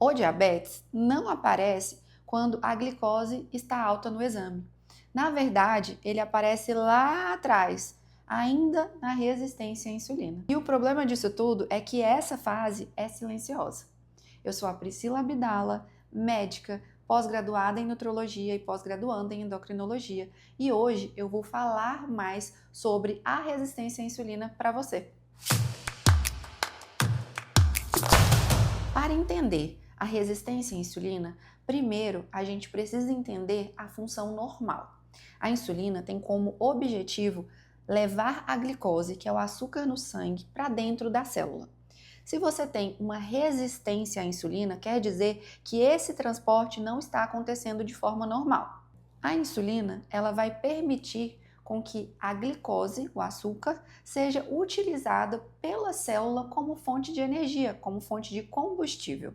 O diabetes não aparece quando a glicose está alta no exame. Na verdade, ele aparece lá atrás, ainda na resistência à insulina. E o problema disso tudo é que essa fase é silenciosa. Eu sou a Priscila Abdala, médica, pós-graduada em nutrologia e pós-graduanda em endocrinologia, e hoje eu vou falar mais sobre a resistência à insulina para você. Para entender a resistência à insulina, primeiro a gente precisa entender a função normal. A insulina tem como objetivo levar a glicose, que é o açúcar no sangue, para dentro da célula. Se você tem uma resistência à insulina, quer dizer que esse transporte não está acontecendo de forma normal. A insulina, ela vai permitir com que a glicose, o açúcar, seja utilizada pela célula como fonte de energia, como fonte de combustível.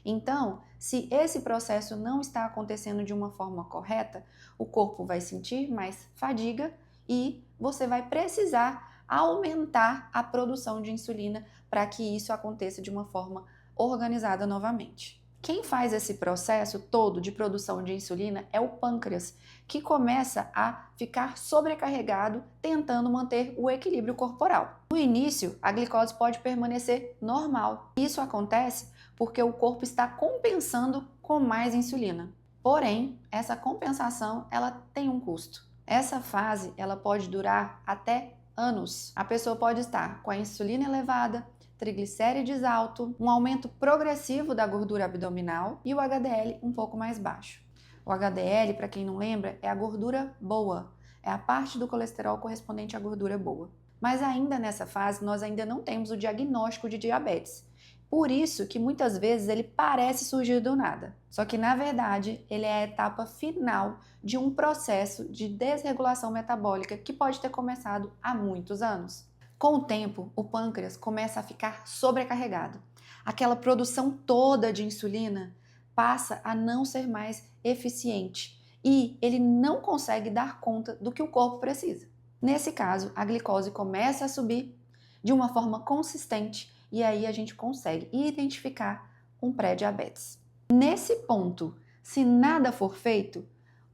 Então, se esse processo não está acontecendo de uma forma correta, o corpo vai sentir mais fadiga e você vai precisar aumentar a produção de insulina para que isso aconteça de uma forma organizada novamente. Quem faz esse processo todo de produção de insulina é o pâncreas, que começa a ficar sobrecarregado tentando manter o equilíbrio corporal. No início, a glicose pode permanecer normal. Isso acontece porque o corpo está compensando com mais insulina. Porém, essa compensação ela tem um custo. Essa fase ela pode durar até anos. A pessoa pode estar com a insulina elevada, triglicérides alto, um aumento progressivo da gordura abdominal e o HDL um pouco mais baixo. O HDL, para quem não lembra, é a gordura boa, é a parte do colesterol correspondente à gordura boa. Mas ainda nessa fase, nós ainda não temos o diagnóstico de diabetes. Por isso que muitas vezes ele parece surgir do nada. Só que na verdade, ele é a etapa final de um processo de desregulação metabólica que pode ter começado há muitos anos. Com o tempo, o pâncreas começa a ficar sobrecarregado. Aquela produção toda de insulina passa a não ser mais eficiente e ele não consegue dar conta do que o corpo precisa. Nesse caso, a glicose começa a subir de uma forma consistente e aí a gente consegue identificar um pré-diabetes. Nesse ponto, se nada for feito,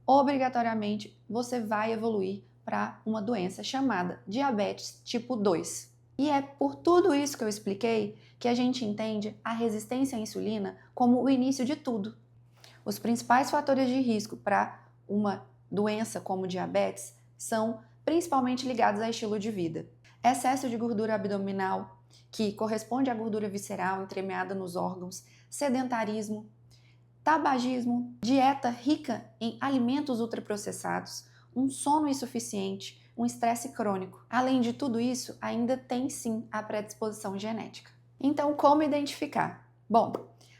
obrigatoriamente você vai evoluir para uma doença chamada diabetes tipo 2. E é por tudo isso que eu expliquei que a gente entende a resistência à insulina como o início de tudo. Os principais fatores de risco para uma doença como diabetes são principalmente ligados a estilo de vida. Excesso de gordura abdominal, que corresponde à gordura visceral entremeada nos órgãos, sedentarismo, tabagismo, dieta rica em alimentos ultraprocessados, um sono insuficiente, um estresse crônico. Além de tudo isso, ainda tem sim a predisposição genética. Então, como identificar? Bom,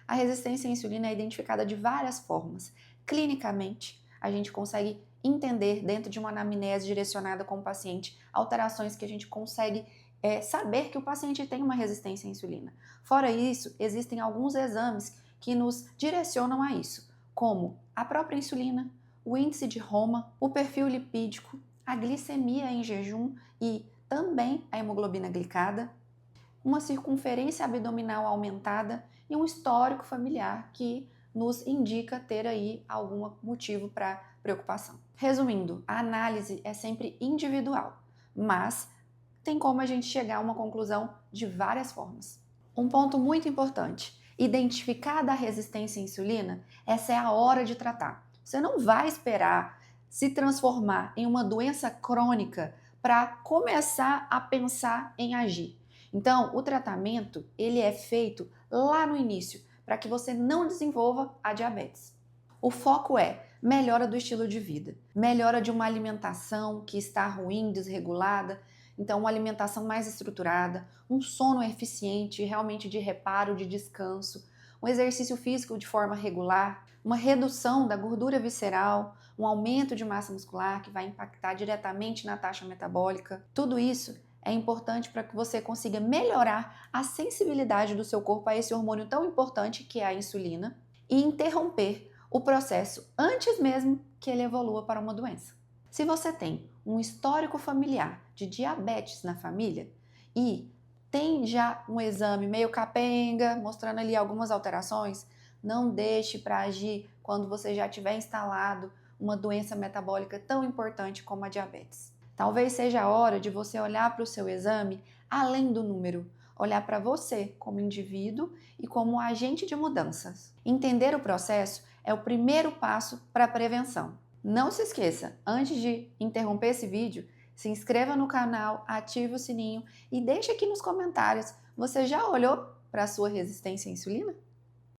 a resistência à insulina é identificada de várias formas. Clinicamente, a gente consegue entender dentro de uma anamnese direcionada com o paciente alterações que a gente consegue saber que o paciente tem uma resistência à insulina. Fora isso, existem alguns exames que nos direcionam a isso, como a própria insulina, o índice de Roma, o perfil lipídico, a glicemia em jejum e também a hemoglobina glicada, uma circunferência abdominal aumentada e um histórico familiar que nos indica ter aí algum motivo para preocupação. Resumindo, a análise é sempre individual, mas tem como a gente chegar a uma conclusão de várias formas. Um ponto muito importante: identificada a resistência à insulina, essa é a hora de tratar. Você não vai esperar se transformar em uma doença crônica para começar a pensar em agir. Então, o tratamento ele é feito lá no início para que você não desenvolva a diabetes. O foco é melhora do estilo de vida, melhora de uma alimentação que está ruim, desregulada. Então, uma alimentação mais estruturada, um sono eficiente, realmente de reparo, de descanso, um exercício físico de forma regular, uma redução da gordura visceral, um aumento de massa muscular que vai impactar diretamente na taxa metabólica. Tudo isso é importante para que você consiga melhorar a sensibilidade do seu corpo a esse hormônio tão importante que é a insulina e interromper o processo antes mesmo que ele evolua para uma doença. Se você tem um histórico familiar de diabetes na família e tem já um exame meio capenga, mostrando ali algumas alterações, Não deixe para agir quando você já tiver instalado uma doença metabólica tão importante como a diabetes. Talvez seja a hora de você olhar para o seu exame além do número, olhar para você como indivíduo e como agente de mudanças. Entender o processo é o primeiro passo para a prevenção. Não se esqueça, antes de interromper esse vídeo, se inscreva no canal, ative o sininho e deixe aqui nos comentários, você já olhou para a sua resistência à insulina?